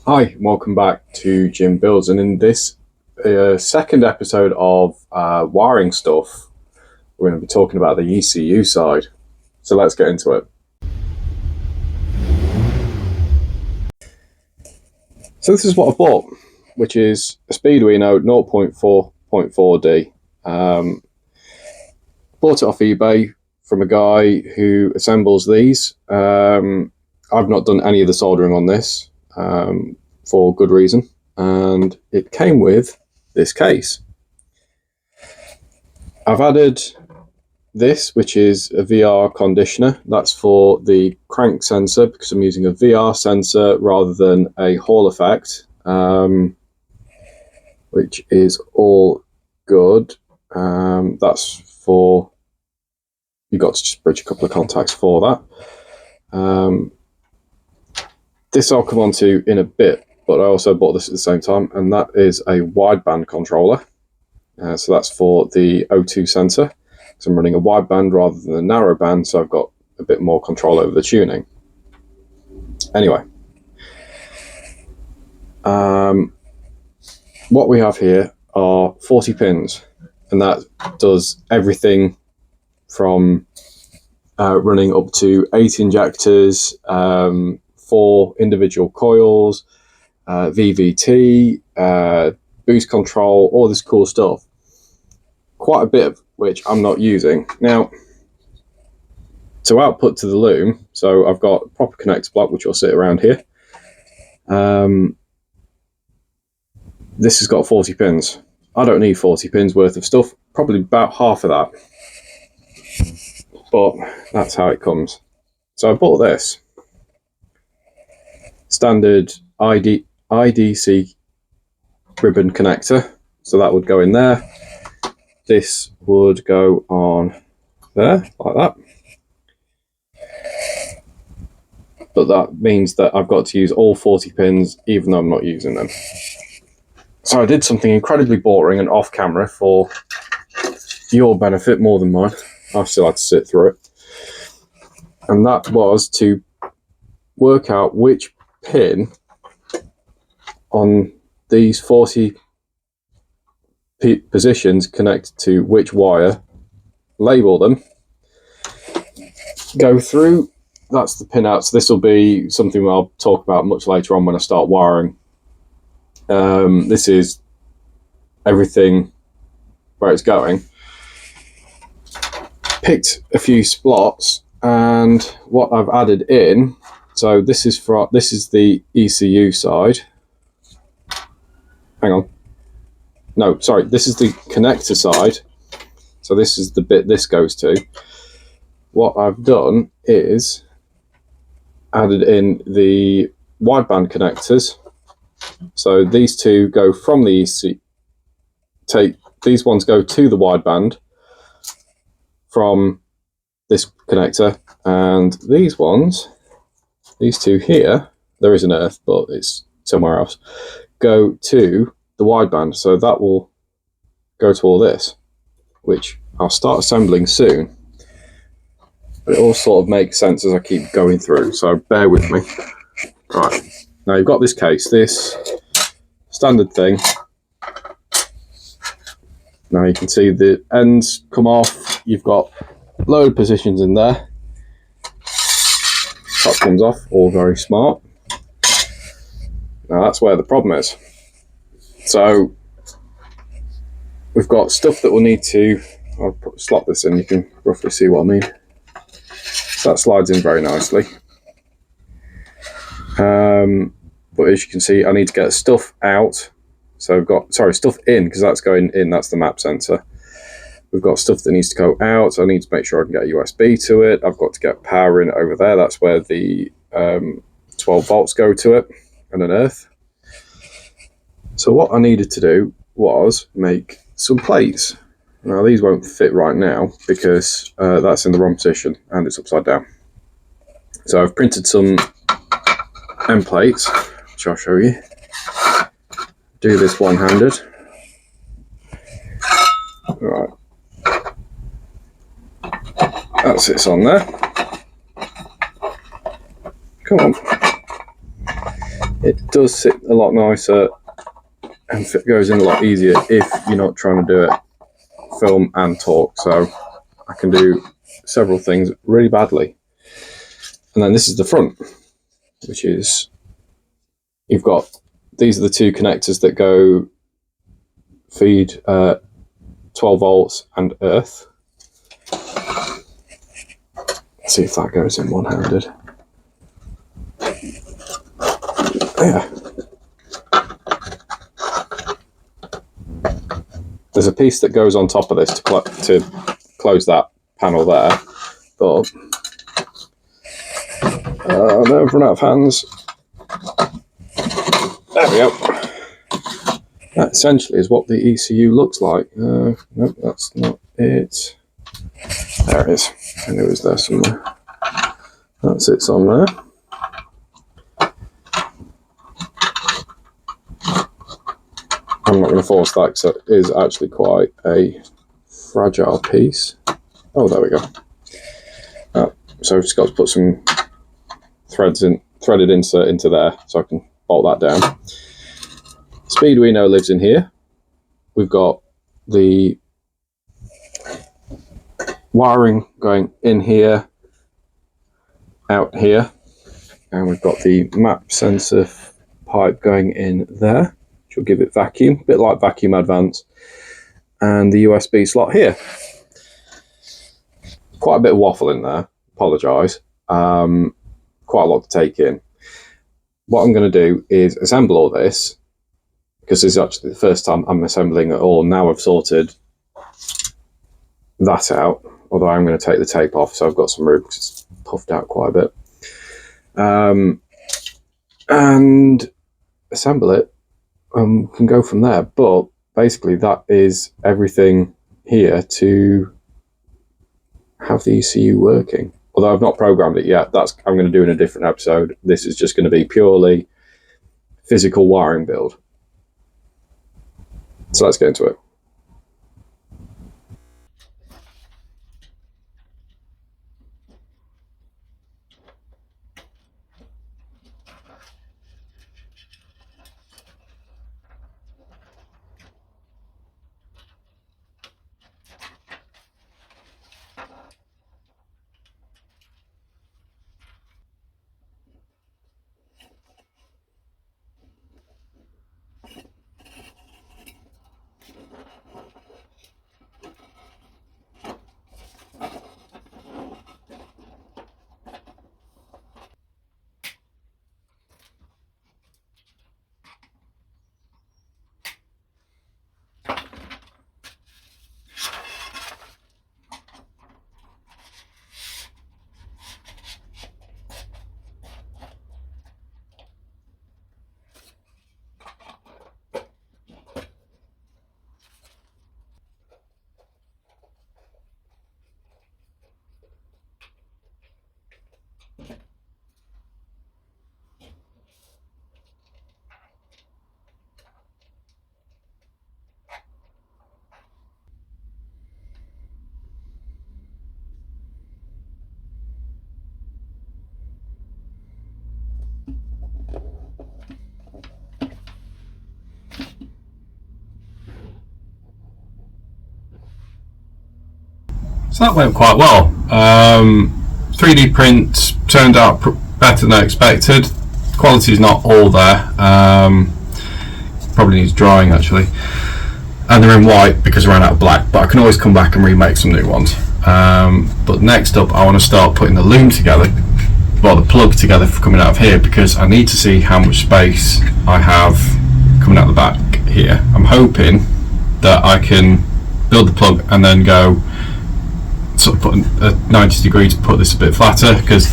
Hi, and welcome back to Jim Builds, and in this second episode of wiring stuff, we're going to be talking about the ECU side. So let's get into it. So this is what I bought, which is a Speeduino 0.4.4D. Bought it off eBay from a guy who assembles these. I've not done any of the soldering on this for good reason, and it came with this case. I've added this, which is a VR conditioner. That's for the crank sensor because I'm using a VR sensor rather than a Hall effect, which is all good. That's for, you got to just bridge a couple of contacts for that. This I'll come on to in a bit, but I also bought this at the same time, and that is a wideband controller. So that's for the O2 sensor. So I'm running a wideband rather than a narrow band, so I've got a bit more control over the tuning. Anyway, what we have here are 40 pins, and that does everything from running up to 8 injectors, 4 individual coils, VVT, boost control, all this cool stuff. Quite a bit of which I'm not using. Now, to output to the Loom, so I've got a proper connector block which will sit around here. This has got 40 pins. I don't need 40 pins worth of stuff, probably about half of that. But that's how it comes. So I bought this. Standard IDC ribbon connector. So that would go in there. This would go on there, like that. But that means that I've got to use all 40 pins, even though I'm not using them. So I did something incredibly boring and off camera for your benefit more than mine. I've still had to sit through it. And that was to work out which pin on these 40 positions connected to which wire, label them, go through. That's the pin out. So this will be something I'll talk about much later on when I start wiring. This is everything where it's going. Picked a few slots, and what I've added in. So this is the ECU side. Hang on. No, sorry. This is the connector side. So this is the bit this goes to. What I've done is added in the wideband connectors. So these two go from the ECU. These ones go to the wideband from this connector, and these ones, these two here, there is an earth, but it's somewhere else, go to the wideband. So that will go to all this, which I'll start assembling soon. But it all sort of makes sense as I keep going through, so bear with me. Right, now you've got this case, this standard thing. Now you can see the ends come off. You've got a load of positions in there. Top comes off, all very smart. Now that's where the problem is. So we've got stuff that we'll need to, I'll slot this in, you can roughly see what I mean. So that slides in very nicely. But as you can see, I need to get stuff out. So I've got, stuff in, because that's going in, that's the map sensor. We've got stuff that needs to go out, so I need to make sure I can get a USB to it. I've got to get power in over there, that's where the 12 volts go to it, and an earth. So what I needed to do was make some plates. Now these won't fit right now, because that's in the wrong position, and it's upside down. So I've printed some end plates, which I'll show you. Do this one-handed. Right. That sits on there. Come on. It does sit a lot nicer and it goes in a lot easier if you're not trying to do it film and talk. So I can do several things really badly. And then this is the front, which is, you've got, these are the two connectors that go feed 12 volts and earth. Let's see if that goes in one-handed. Yeah. There's a piece that goes on top of this to close that panel there, but no, I've run out of hands. There we go. That essentially is what the ECU looks like. Nope, that's not it. There it is. I knew it was there somewhere. That sits on there. I'm not going to force that because it is actually quite a fragile piece. Oh, there we go. So I've just got to put some threaded insert into there so I can bolt that down. Speeduino lives in here. We've got the wiring going in here, out here, and we've got the map sensor pipe going in there, which will give it vacuum, a bit like Vacuum Advance, and the USB slot here. Quite a bit of waffle in there, apologise. Quite a lot to take in. What I'm going to do is assemble all this, because this is actually the first time I'm assembling it all. Now I've sorted that out, although I'm going to take the tape off, so I've got some room because it's puffed out quite a bit. And assemble it, can go from there. But basically that is everything here to have the ECU working. Although I've not programmed it yet, I'm going to do in a different episode. This is just going to be purely physical wiring build. So let's get into it. So that went quite well. 3D print turned out better than I expected. Quality is not all there. Probably needs drying actually. And they're in white because I ran out of black, but I can always come back and remake some new ones. But next up I want to start putting the loom together, well, the plug together for coming out of here, because I need to see how much space I have coming out the back here. I'm hoping that I can build the plug and then go sort of put a 90 degrees to put this a bit flatter, because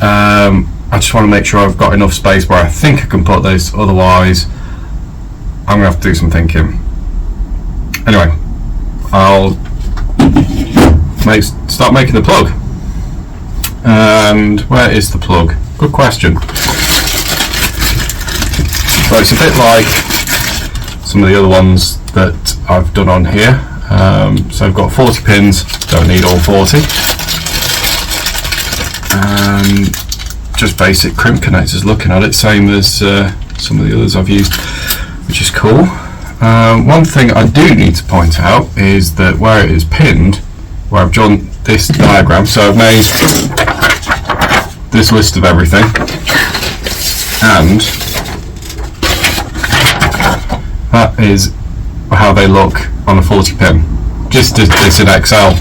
I just want to make sure I've got enough space where I think I can put this, otherwise I'm going to have to do some thinking. Anyway, I'll start making the plug. And where is the plug? Good question. Well, it's a bit like some of the other ones that I've done on here. So I've got 40 pins, don't need all 40. And just basic crimp connectors looking at it, same as some of the others I've used, which is cool. One thing I do need to point out is that where it is pinned, where I've drawn this diagram, so I've made this list of everything, and that is how they look on a 40 pin, just as this in Excel.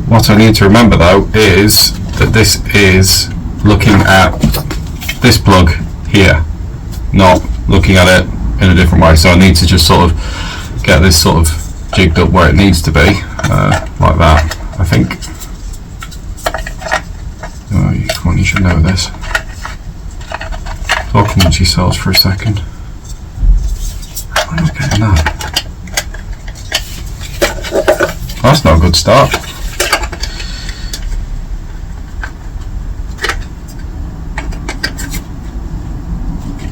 What I need to remember though is that this is looking at this plug here, not looking at it in a different way, so I need to just sort of get this sort of jigged up where it needs to be, like that, I think. Oh, come on, you should know this. Talking to yourselves for a second. I'm not getting that. That's not a good start.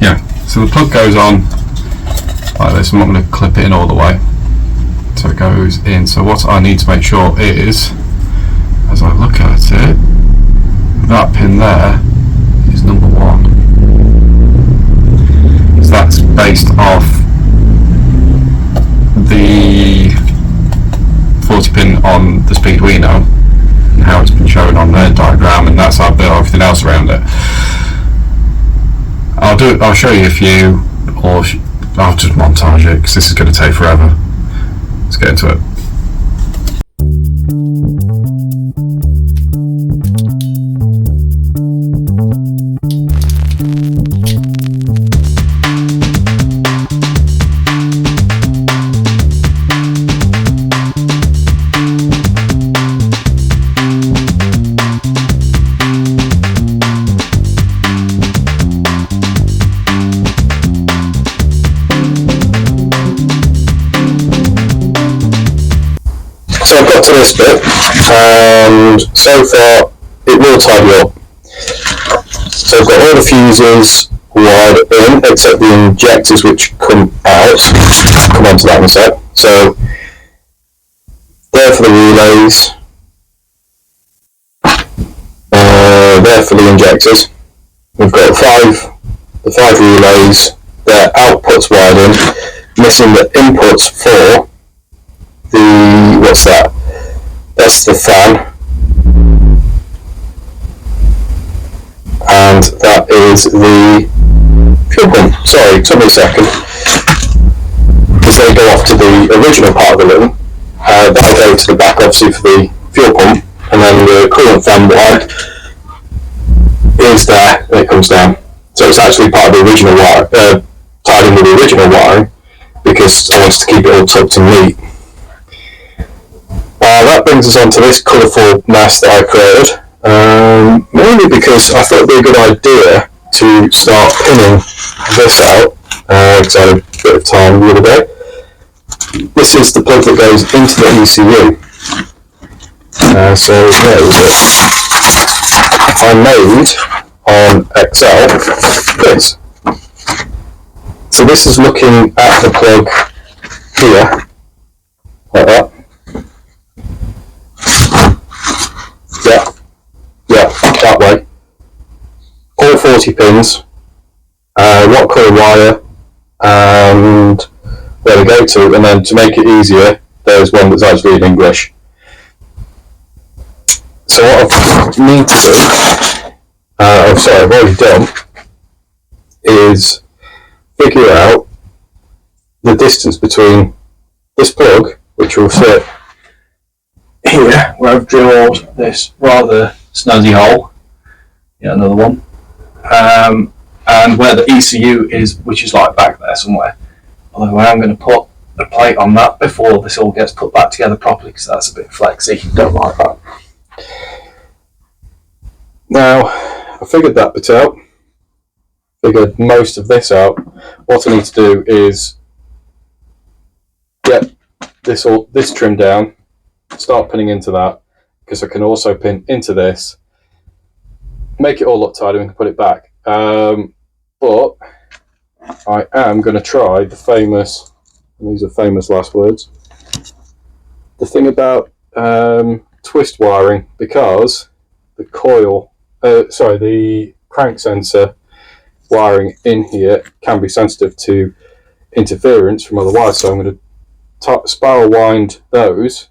Yeah, so the plug goes on like this. I'm not going to clip it in all the way. So it goes in. So what I need to make sure is, as I look at it, that pin there is number 1. So that's based off the 40 pin on the Speeduino and how it's been shown on their diagram, and that's how I built everything else around it. I'll show you a few, or I'll just montage it because this is going to take forever. Let's get into it. So I've got to this bit, and so far it will tidy up. So I've got all the fuses wired in, except the injectors which come out. I'll come on to that in a sec. So there for the relays, there for the injectors. We've got the five relays, their outputs wired in, missing the inputs for what's that? That's the fan, and that is the fuel pump. Sorry, took me a second, because they go off to the original part of the loom. That'll go to the back, obviously, for the fuel pump, and then the coolant fan wire is there, and it comes down. So it's actually part of the original wire, tied in with the original wiring, because I wanted to keep it all tucked and neat. That brings us on to this colourful mess that I created, mainly because I thought it would be a good idea to start pinning this out, because I had a bit of time the other day. This is the plug that goes into the ECU. So there we go. I made on Excel this. So this is looking at the plug here, like that. Yeah, that way. All 40 pins, what colour wire, and where they go to, and then to make it easier, there's one that's actually in English. So what I need to do, I've already done, is figure out the distance between this plug, which will fit here, where I've drilled this rather snazzy hole, yeah, another one, and where the ECU is, which is like back there somewhere. Although I am going to put a plate on that before this all gets put back together properly, because that's a bit flexy, don't like that. Now, I figured that bit out, figured most of this out. What I need to do is get this trimmed down, start pinning into that, because I can also pin into this, make it all look tidy and put it back. But I am going to try the famous, and these are famous last words, the thing about twist wiring, because the coil the crank sensor wiring in here can be sensitive to interference from other wires, so I'm going to spiral wind those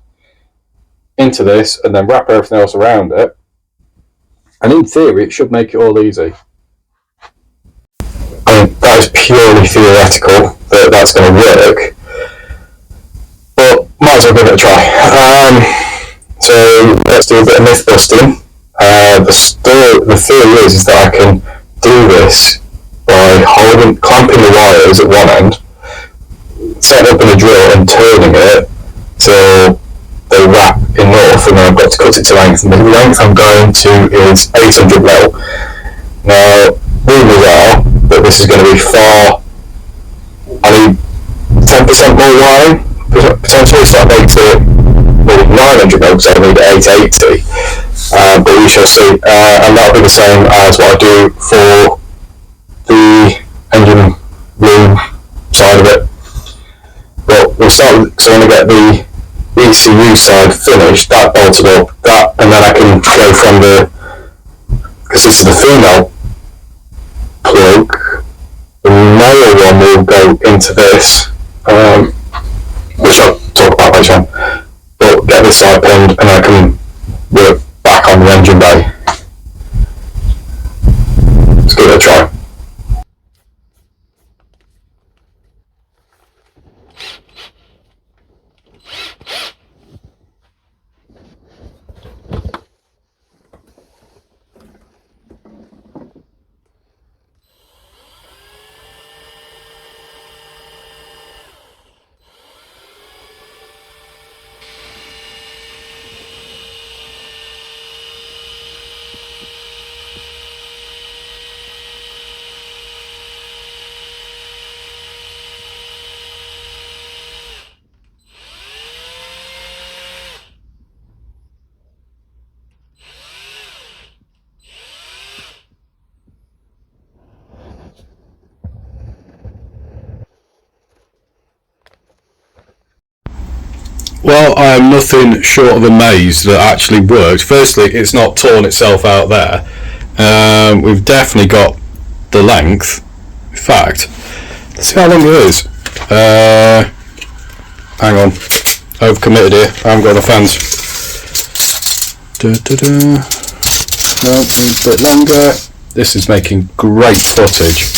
into this and then wrap everything else around it, and in theory it should make it all easy. I mean, that is purely theoretical that that's going to work, but might as well give it a try. So let's do a bit of myth busting. The theory is that I can do this by clamping the wires at one end, setting up in a drill and turning it till they wrap enough, and then I've got to cut it to length, and the length I'm going to is 800 mil. Now, rumours are that this is going to be I need 10% more wiring, potentially, so I make it 900 mil, so I need 880, but we shall see, and that'll be the same as what I do for the engine room side of it. But we'll start, so when I get the ECU side finished, that bolted up, and then I can go from because this is the female plug, the male one will go into this, which I'll talk about later on, but get this side pinned and I can work back on the engine bay. Let's give it a try. Well, I am nothing short of amazed that actually worked. Firstly, it's not torn itself out there. We've definitely got the length. In fact, let's see how long it is. Hang on, overcommitted here. I haven't got the fans. No, it's a bit longer. This is making great footage.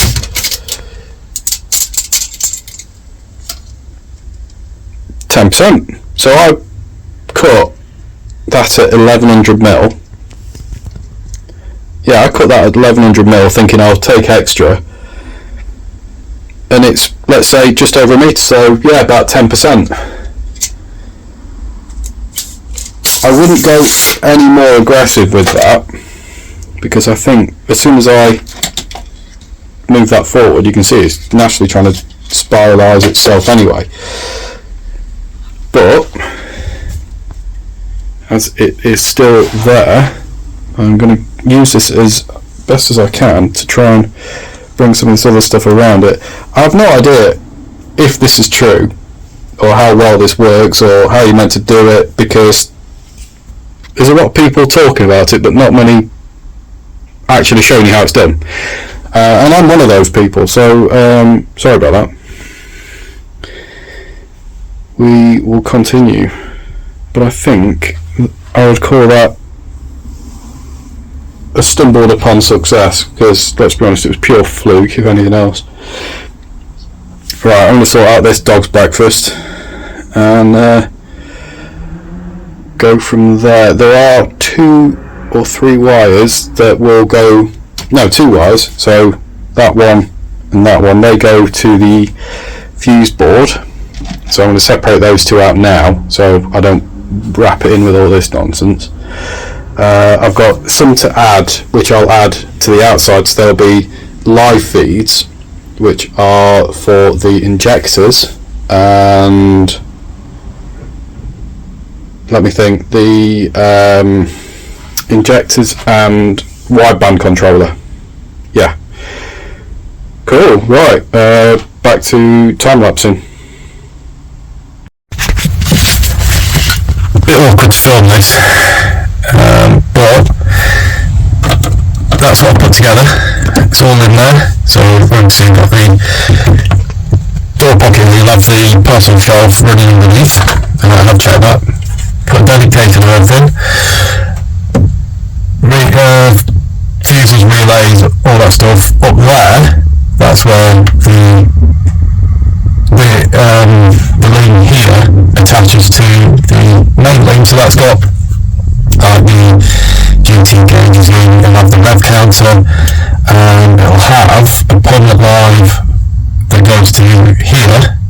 %. So I cut that at 1100 mil. Yeah, I cut that at 1100 mil thinking I'll take extra. And it's, let's say, just over a metre, so yeah, about 10%. I wouldn't go any more aggressive with that, because I think as soon as I move that forward, you can see it's naturally trying to spiralise itself anyway. But as it is still there, I'm going to use this as best as I can to try and bring some of this other stuff around it. I have no idea if this is true or how well this works or how you're meant to do it, because there's a lot of people talking about it but not many actually showing you how it's done, and I'm one of those people, so sorry about that. We will continue, but I think I would call that a stumbled upon success, because let's be honest, it was pure fluke if anything else. Right, I'm going to sort out this dog's breakfast and go from there. There are 2 or 3 wires that will go, no, 2 wires, so that one and that one, they go to the fuse board. So I'm going to separate those 2 out now, so I don't wrap it in with all this nonsense. I've got some to add, which I'll add to the outside, so there'll be live feeds, which are for the injectors, and let me think, the injectors and wideband controller. Yeah. Cool, right, back to time-lapsing. Bit awkward to film this, but that's all put together. It's all in there. So obviously you've got the door pocket, you'll have the parcel shelf running underneath, and I have checked that. Put a dedicator and everything. Fuses, relays, all that stuff up there. That's where the Loom here attaches to the main Loom. So that's got the GT gauges in, it'll have the rev counter, and it'll have a permanent live that goes to here,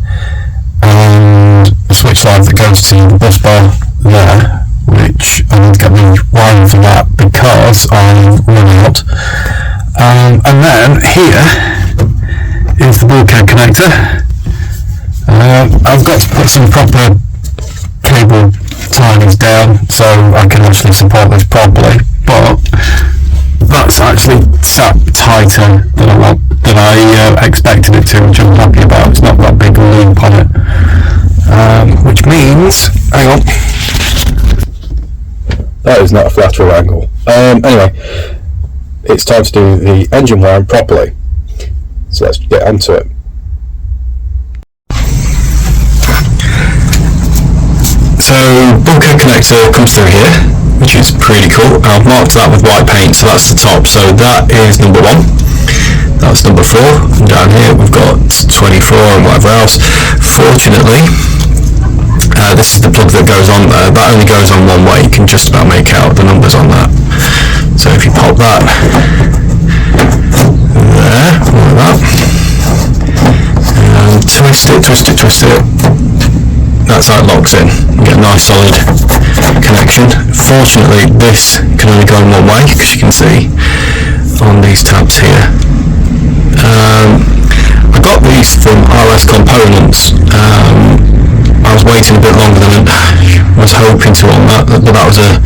and a switch live that goes to the bus bar there, which I need to get the wiring for that because I'm running out. And then here is the bulkhead connector. I've got to put some proper cable timings down so I can actually support this properly, but that's actually sat tighter than I expected it to, which I'm happy about. It's not that big a loop on it, which means, hang on, that is not a lateral angle. Anyway, it's time to do the engine wiring properly, so let's get onto it. So bulkhead connector comes through here, which is pretty cool. I've marked that with white paint, so that's the top. So that is number 1. That's number 4. And down here we've got 24 and whatever else. Fortunately, this is the plug that goes on there. That only goes on one way. You can just about make out the numbers on that. So if you pop that there, like that, and twist it. That's how it locks in. You get a nice solid connection. Fortunately, this can only go in one way, because you can see on these tabs here. I got these from RS Components. I was waiting a bit longer than I was hoping to on that, but that was a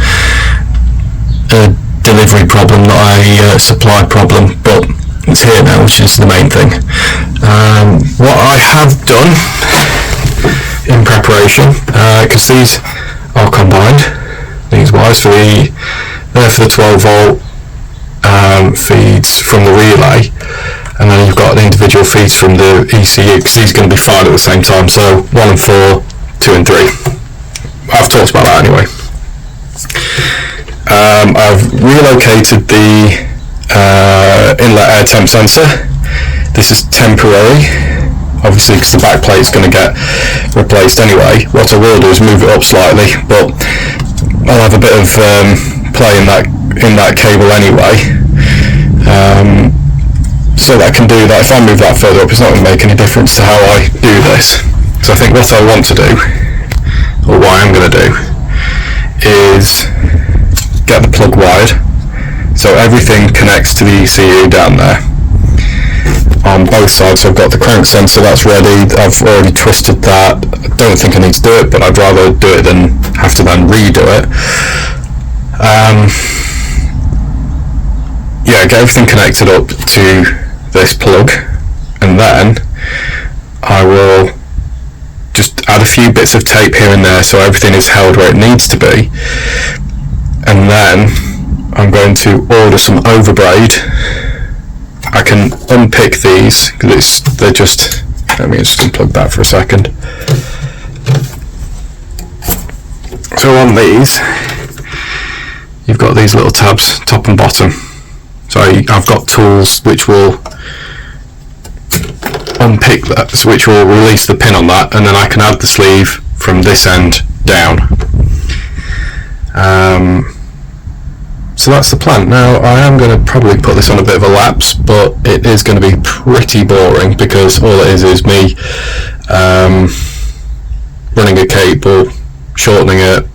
delivery problem, not a supply problem, but it's here now, which is the main thing. What I have done in preparation, because these are combined, these wires for the 12 volt feeds from the relay, and then you've got the individual feeds from the ECU, because these are going to be fired at the same time, so 1 and 4, 2 and 3. I've talked about that anyway. I've relocated the inlet air temp sensor. This is temporary, obviously, because the back plate is going to get replaced anyway. What I will do is move it up slightly, but I'll have a bit of play in that cable anyway, so that I can do that. If I move that further up, it's not going to make any difference to how I do this. So I think what I want to do, or what I'm going to do, is get the plug wired so everything connects to the ECU down there on both sides. So I've got the crank sensor, that's ready. I've already twisted that. I don't think I need to do it, but I'd rather do it than have to then redo it. Yeah, get everything connected up to this plug, and then I will just add a few bits of tape here and there so everything is held where it needs to be, and then I'm going to order some overbraid. I can unpick these because they're just, let me just unplug that for a second. So on these, you've got these little tabs, top and bottom. So I've got tools which will unpick that, which will release the pin on that, and then I can add the sleeve from this end down. So that's the plan. Now I am going to probably put this on a bit of a lapse, but it is going to be pretty boring because all it is me running a cable, shortening it,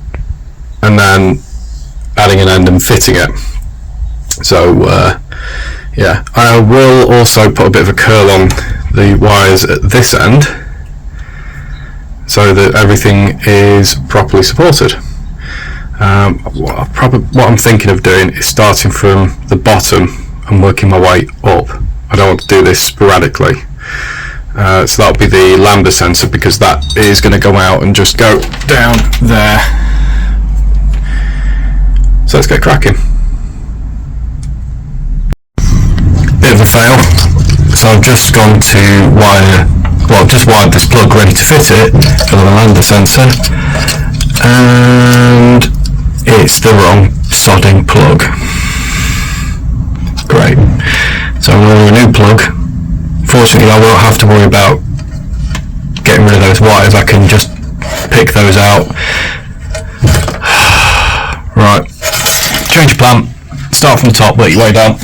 and then adding an end and fitting it. So yeah, I will also put a bit of a curl on the wires at this end so that everything is properly supported. What I'm thinking of doing is starting from the bottom and working my way up. I don't want to do this sporadically. So that'll be the lambda sensor, because that is going to go out and just go down there. So let's get cracking. will fail. So I've just gone to just wired this plug ready to fit it for the lander sensor, and it's the wrong sodding plug. Great. So I'm going to a new plug. Fortunately, I won't have to worry about getting rid of those wires. I can just pick those out. Right. Change your plan. Start from the top, work your way down.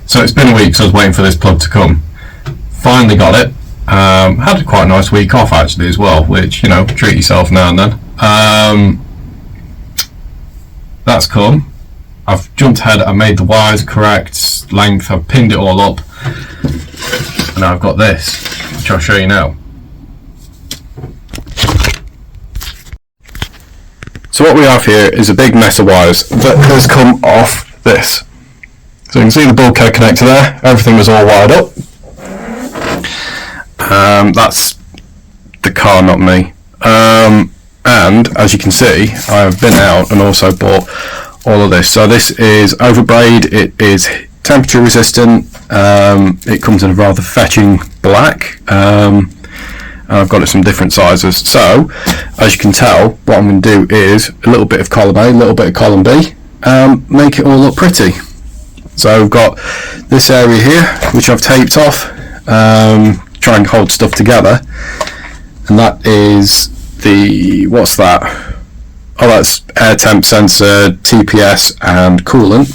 So it's been a week, so I was waiting for this plug to come. Finally got it. Had quite a nice week off actually as well, which, you know, treat yourself now and then. That's come. I've jumped ahead, I made the wires correct length, I've pinned it all up, and now I've got this, which I'll show you now. So what we have here is a big mess of wires that has come off this. So you can see the bulkhead connector there, everything was all wired up. That's the car, not me. And as you can see, I have been out and also bought all of this. So this is overbraid, it is temperature resistant, it comes in a rather fetching black, and I've got it some different sizes. So as you can tell, what I'm going to do is a little bit of column A, a little bit of column B, make it all look pretty. So I've got this area here, which I've taped off, try and hold stuff together, and that is the, what's that? Oh, that's air temp sensor, TPS and coolant.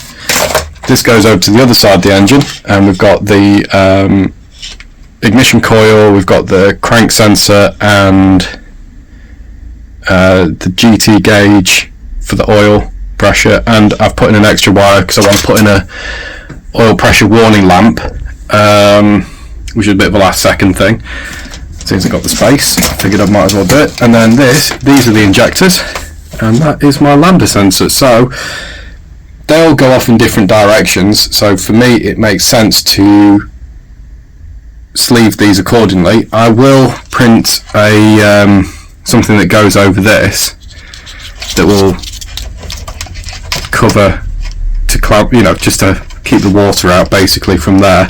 This goes over to the other side of the engine, and we've got the ignition coil, we've got the crank sensor and the GT gauge for the oil pressure, and I've put in an extra wire because I want to put in a oil pressure warning lamp, which is a bit of a last second thing. As soon as I got the space, I figured I might as well do it. And then these are the injectors, and that is my lambda sensor. So they'll go off in different directions, so for me it makes sense to sleeve these accordingly. I will print a something that goes over this that will cover to, you know, just to keep the water out basically from there.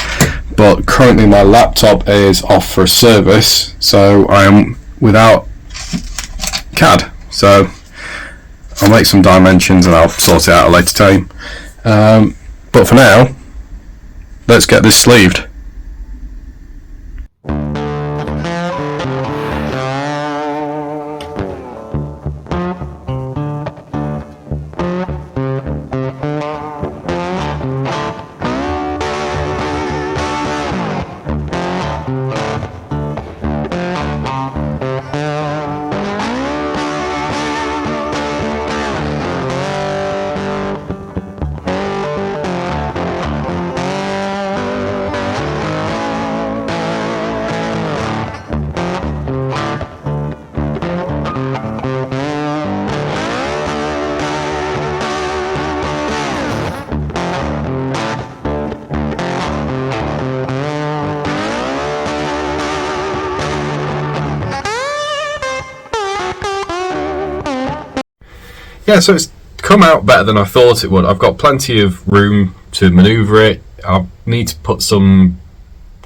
But currently my laptop is off for a service, so I am without CAD, so I'll make some dimensions and I'll sort it out at a later time. But for now, let's get this sleeved. Yeah, so it's come out better than I thought it would. I've got plenty of room to manoeuvre it. I need to put some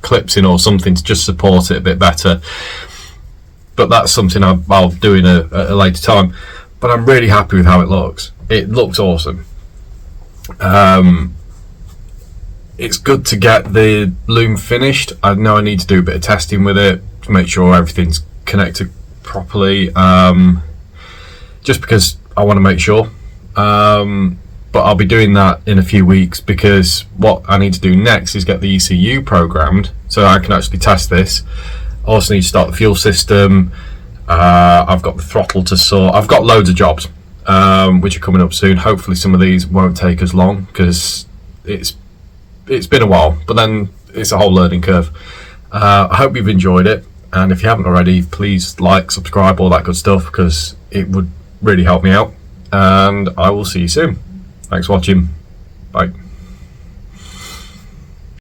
clips in or something to just support it a bit better, but that's something I'll do in a later time. But I'm really happy with how it looks. It looks awesome. It's good to get the Loom finished. I know I need to do a bit of testing with it to make sure everything's connected properly, just because I want to make sure. But but I'll be doing that in a few weeks, because what I need to do next is get the ECU programmed so I can actually test this. I also need to start the fuel system. I've got the throttle to sort. I've got loads of jobs which are coming up soon. Hopefully some of these won't take as long, because it's been a while, but then it's a whole learning curve. I hope you've enjoyed it, and if you haven't already, please like, subscribe, all that good stuff, because it would really help me out. And I will see you soon. Thanks for watching. Bye.